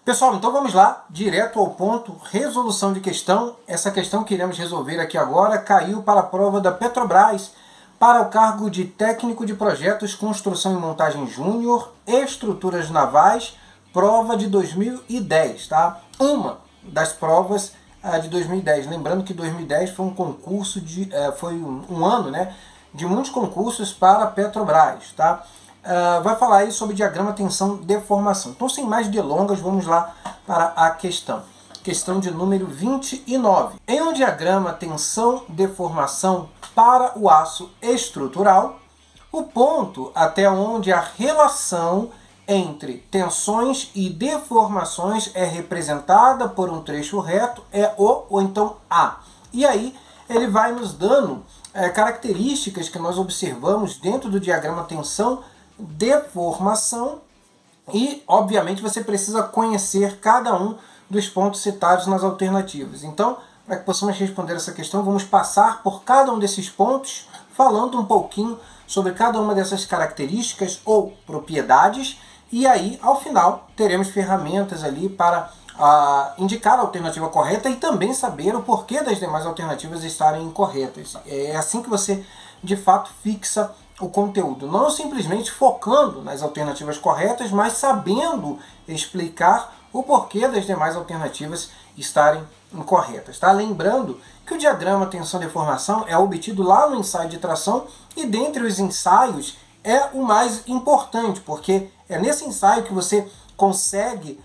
Pessoal, então vamos lá, direto ao ponto, resolução de questão. Essa questão que iremos resolver aqui agora caiu para a prova da Petrobras para o cargo de técnico de projetos, construção e montagem júnior, estruturas navais, prova de 2010, tá? Uma das provas de 2010. Lembrando que 2010 foi um concurso foi um ano, né, de muitos concursos para a Petrobras, tá? Vai falar aí sobre diagrama tensão deformação. Então, sem mais delongas, vamos lá para a questão. Questão de número 29. Em um diagrama tensão deformação para o aço estrutural, o ponto até onde a relação entre tensões e deformações é representada por um trecho reto é O ou então A. E aí ele vai nos dando características que nós observamos dentro do diagrama tensão deformação e, obviamente, você precisa conhecer cada um dos pontos citados nas alternativas. Então, para que possamos responder essa questão, vamos passar por cada um desses pontos, falando um pouquinho sobre cada uma dessas características ou propriedades, e aí, ao final, teremos ferramentas ali para indicar a alternativa correta e também saber o porquê das demais alternativas estarem incorretas. É assim que você, de fato, fixa o conteúdo, não simplesmente focando nas alternativas corretas, mas sabendo explicar o porquê das demais alternativas estarem incorretas. Tá? Lembrando que o diagrama tensão-deformação é obtido lá no ensaio de tração e dentre os ensaios é o mais importante, porque é nesse ensaio que você consegue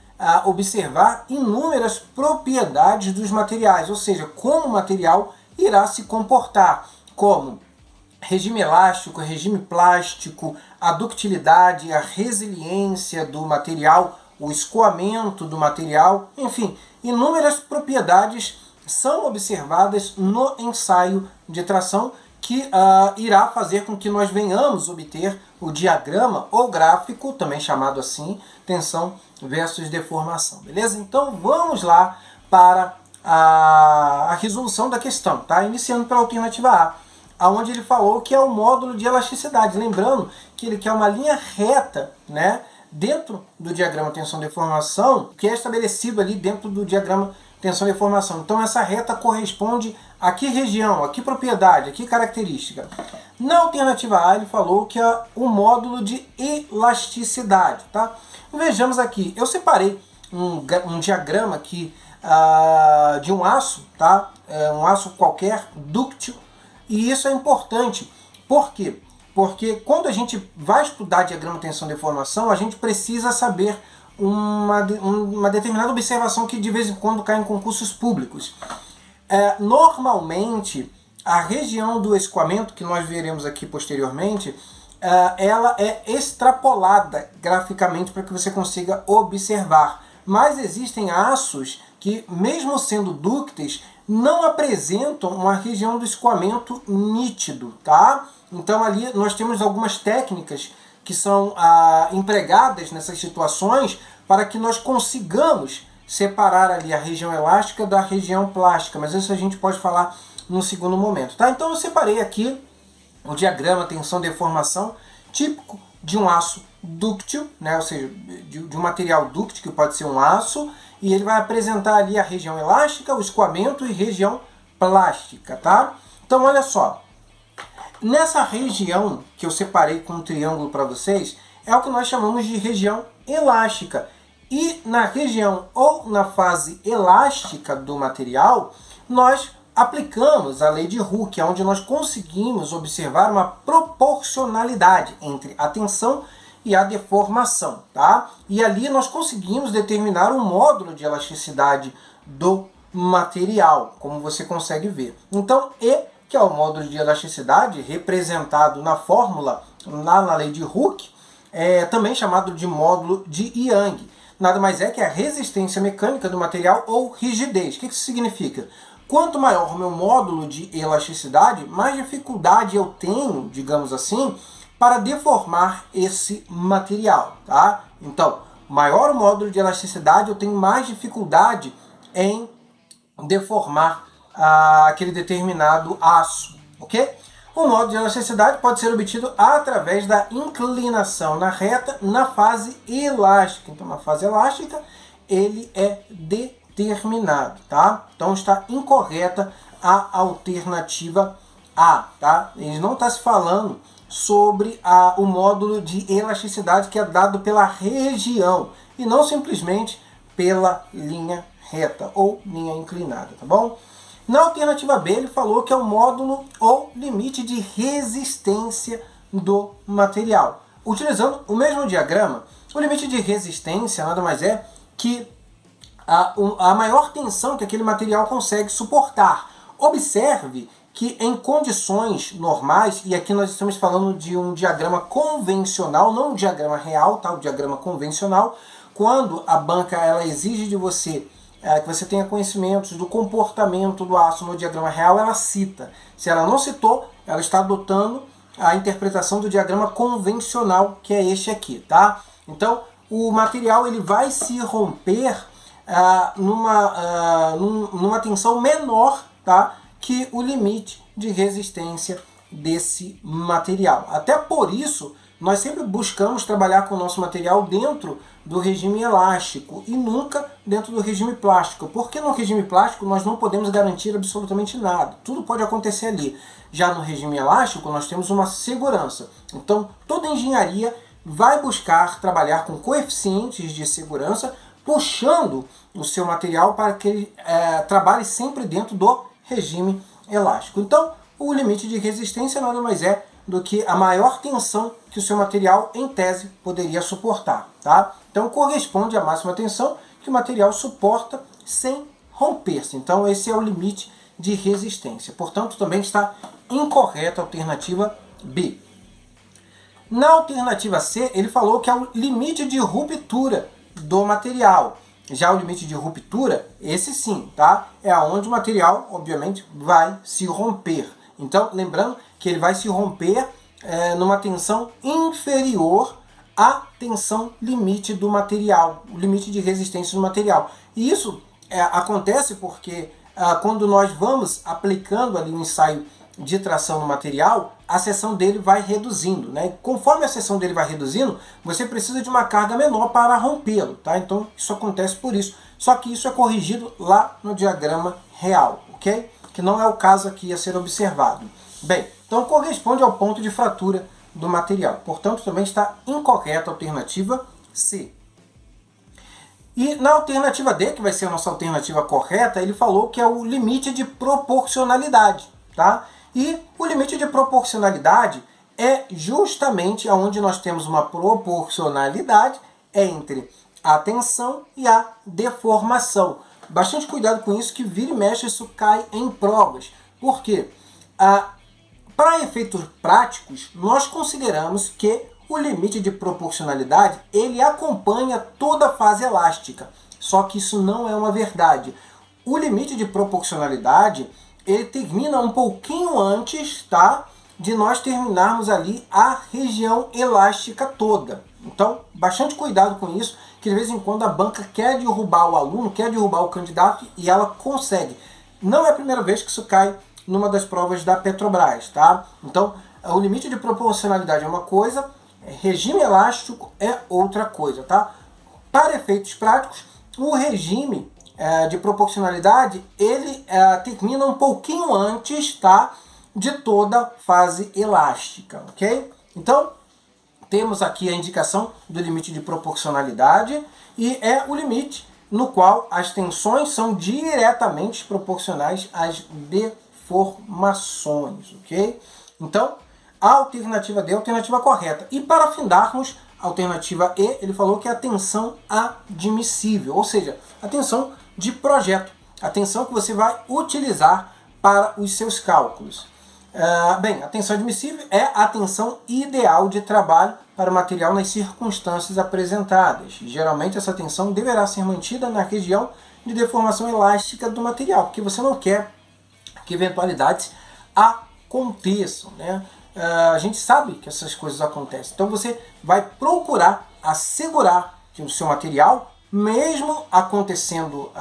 observar inúmeras propriedades dos materiais, ou seja, como o material irá se comportar, como regime elástico, regime plástico, a ductilidade, a resiliência do material, o escoamento do material, enfim, inúmeras propriedades são observadas no ensaio de tração que irá fazer com que nós venhamos obter o diagrama ou gráfico, também chamado assim, tensão versus deformação, beleza? Então vamos lá para a resolução da questão, tá? Iniciando pela alternativa A, onde ele falou que é o módulo de elasticidade. Lembrando que ele quer uma linha reta, né, dentro do diagrama tensão-deformação, que é estabelecido ali dentro do diagrama tensão-deformação. Então essa reta corresponde a que região, a que propriedade, a que característica. Na alternativa A ele falou que é o módulo de elasticidade. Tá? Vejamos aqui, eu separei um diagrama aqui de um aço, tá? Um aço qualquer, dúctil. E isso é importante. Por quê? Porque quando a gente vai estudar diagrama tensão-deformação, a gente precisa saber uma determinada observação que de vez em quando cai em concursos públicos. Normalmente, a região do escoamento, que nós veremos aqui posteriormente, ela é extrapolada graficamente para que você consiga observar. Mas existem aços que, mesmo sendo dúcteis, não apresentam uma região do escoamento nítido, tá? Então ali nós temos algumas técnicas que são empregadas nessas situações para que nós consigamos separar ali a região elástica da região plástica, mas isso a gente pode falar no segundo momento, tá? Então eu separei aqui o diagrama tensão-deformação típico de um aço dúctil, né? Ou seja, de um material dúctil, que pode ser um aço, e ele vai apresentar ali a região elástica, o escoamento e região plástica, tá? Então, olha só. Nessa região que eu separei com um triângulo para vocês, é o que nós chamamos de região elástica. E na região ou na fase elástica do material, nós aplicamos a lei de Hooke, onde nós conseguimos observar uma proporcionalidade entre a tensão e a deformação, tá? E ali nós conseguimos determinar um módulo de elasticidade do material, como você consegue ver. Então, E, que é o módulo de elasticidade representado na fórmula, lá na lei de Hooke, é também chamado de módulo de Young. Nada mais é que a resistência mecânica do material ou rigidez. O que isso significa? Quanto maior o meu módulo de elasticidade, mais dificuldade eu tenho, digamos assim, para deformar esse material, tá? Então, maior o módulo de elasticidade, eu tenho mais dificuldade em deformar aquele determinado aço, ok? O módulo de elasticidade pode ser obtido através da inclinação na reta na fase elástica. Então, na fase elástica, ele é determinado, tá? Então está incorreta a alternativa A, tá? Ele não está se falando sobre o módulo de elasticidade que é dado pela região e não simplesmente pela linha reta ou linha inclinada, tá bom? Na alternativa B, ele falou que é o módulo ou limite de resistência do material. Utilizando o mesmo diagrama, o limite de resistência nada mais é que a maior tensão que aquele material consegue suportar. Observe que em condições normais, e aqui nós estamos falando de um diagrama convencional, não um diagrama real, tá? O diagrama convencional, quando a banca ela exige de você que você tenha conhecimentos do comportamento do aço no diagrama real, ela cita. Se ela não citou, ela está adotando a interpretação do diagrama convencional, que é este aqui, tá? Então, o material ele vai se romper numa tensão menor, tá, que o limite de resistência desse material. Até por isso, nós sempre buscamos trabalhar com o nosso material dentro do regime elástico e nunca dentro do regime plástico, porque no regime plástico nós não podemos garantir absolutamente nada, tudo pode acontecer ali. Já no regime elástico nós temos uma segurança, então toda engenharia vai buscar trabalhar com coeficientes de segurança, puxando o seu material para que ele trabalhe sempre dentro do regime elástico. Então, o limite de resistência nada mais é do que a maior tensão que o seu material, em tese, poderia suportar, tá? Então, corresponde à máxima tensão que o material suporta sem romper-se. Então, esse é o limite de resistência. Portanto, também está incorreta a alternativa B. Na alternativa C, ele falou que é o limite de ruptura do material. Já o limite de ruptura, esse sim, tá? É onde o material, obviamente, vai se romper. Então, lembrando que ele vai se romper numa tensão inferior à tensão limite do material, o limite de resistência do material. E isso acontece porque quando nós vamos aplicando ali um ensaio de tração no material, a seção dele vai reduzindo, né? Conforme a seção dele vai reduzindo, você precisa de uma carga menor para rompê-lo, tá? Então isso acontece por isso. Só que isso é corrigido lá no diagrama real, ok? Que não é o caso aqui a ser observado. Bem, então corresponde ao ponto de fratura do material. Portanto, também está incorreta a alternativa C. E na alternativa D, que vai ser a nossa alternativa correta, ele falou que é o limite de proporcionalidade, tá? E o limite de proporcionalidade é justamente onde nós temos uma proporcionalidade entre a tensão e a deformação. Bastante cuidado com isso, que vira e mexe isso cai em provas. Por quê? Para efeitos práticos, nós consideramos que o limite de proporcionalidade ele acompanha toda a fase elástica. Só que isso não é uma verdade. O limite de proporcionalidade ele termina um pouquinho antes, tá, de nós terminarmos ali a região elástica toda. Então, bastante cuidado com isso, que de vez em quando a banca quer derrubar o aluno, quer derrubar o candidato e ela consegue. Não é a primeira vez que isso cai numa das provas da Petrobras, tá? Então, o limite de proporcionalidade é uma coisa, regime elástico é outra coisa, tá? Para efeitos práticos, o regime de proporcionalidade, ele termina um pouquinho antes, tá, de toda a fase elástica, ok? Então, temos aqui a indicação do limite de proporcionalidade e é o limite no qual as tensões são diretamente proporcionais às deformações, ok? Então, a alternativa D é a alternativa correta. E para afindarmos, a alternativa E, ele falou que é a tensão admissível, ou seja, a tensão de projeto, a tensão que você vai utilizar para os seus cálculos. Bem, a tensão admissível é a tensão ideal de trabalho para o material nas circunstâncias apresentadas. Geralmente essa tensão deverá ser mantida na região de deformação elástica do material, porque você não quer que eventualidades aconteçam, né? A gente sabe que essas coisas acontecem, então você vai procurar assegurar que o seu material, mesmo acontecendo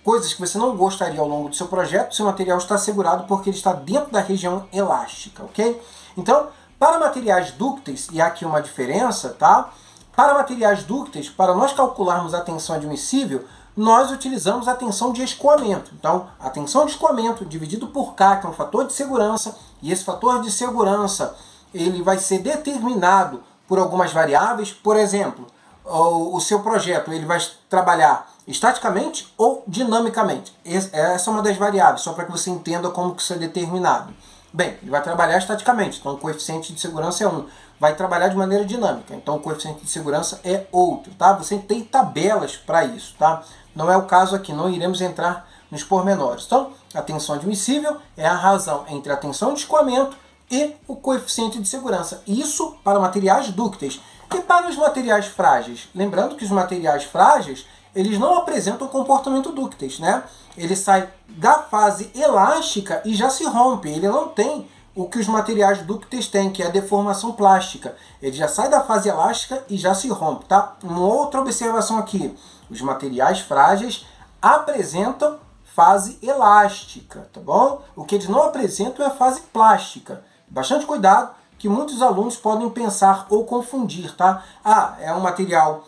coisas que você não gostaria ao longo do seu projeto, seu material está assegurado porque ele está dentro da região elástica, ok? Então, para materiais dúcteis, e há aqui uma diferença, tá? Para materiais dúcteis, para nós calcularmos a tensão admissível, nós utilizamos a tensão de escoamento. Então, a tensão de escoamento dividido por K, que é um fator de segurança, e esse fator de segurança ele vai ser determinado por algumas variáveis. Por exemplo, o seu projeto ele vai trabalhar estaticamente ou dinamicamente. Essa é uma das variáveis, só para que você entenda como que isso é determinado. Bem, ele vai trabalhar estaticamente, então o coeficiente de segurança é 1. Vai trabalhar de maneira dinâmica, então o coeficiente de segurança é outro, tá? Você tem tabelas para isso, tá? Não é o caso aqui, não iremos entrar nos pormenores. Então, a tensão admissível é a razão entre a tensão de escoamento e o coeficiente de segurança. Isso para materiais dúcteis. E para os materiais frágeis? Lembrando que os materiais frágeis, eles não apresentam comportamento dúcteis, né? Ele sai da fase elástica e já se rompe. Ele não tem o que os materiais dúcteis têm, que é a deformação plástica. Ele já sai da fase elástica e já se rompe, tá? Uma outra observação aqui. Os materiais frágeis apresentam fase elástica, tá bom? O que eles não apresentam é a fase plástica. Bastante cuidado, que muitos alunos podem pensar ou confundir, tá? Ah, é um material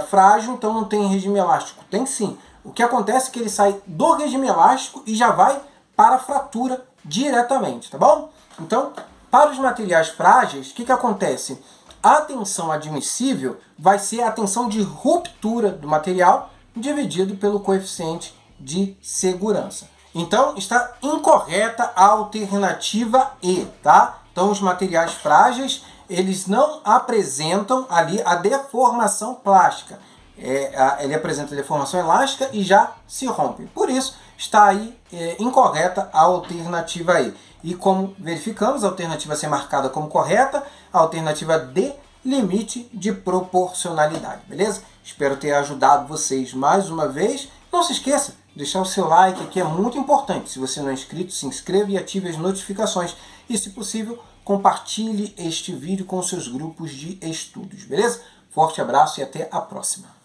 frágil, então não tem regime elástico. Tem sim. O que acontece é que ele sai do regime elástico e já vai para a fratura diretamente, tá bom? Então, para os materiais frágeis, o que acontece? A tensão admissível vai ser a tensão de ruptura do material dividido pelo coeficiente de segurança. Então, está incorreta a alternativa E, tá? Então, os materiais frágeis, eles não apresentam ali a deformação plástica. Ele apresenta a deformação elástica e já se rompe. Por isso, está aí incorreta a alternativa E. E como verificamos, a alternativa a ser marcada como correta, a alternativa D, limite de proporcionalidade, beleza? Espero ter ajudado vocês mais uma vez. Não se esqueça de deixar o seu like, aqui é muito importante. Se você não é inscrito, se inscreva e ative as notificações. E, se possível, compartilhe este vídeo com seus grupos de estudos, beleza? Forte abraço e até a próxima.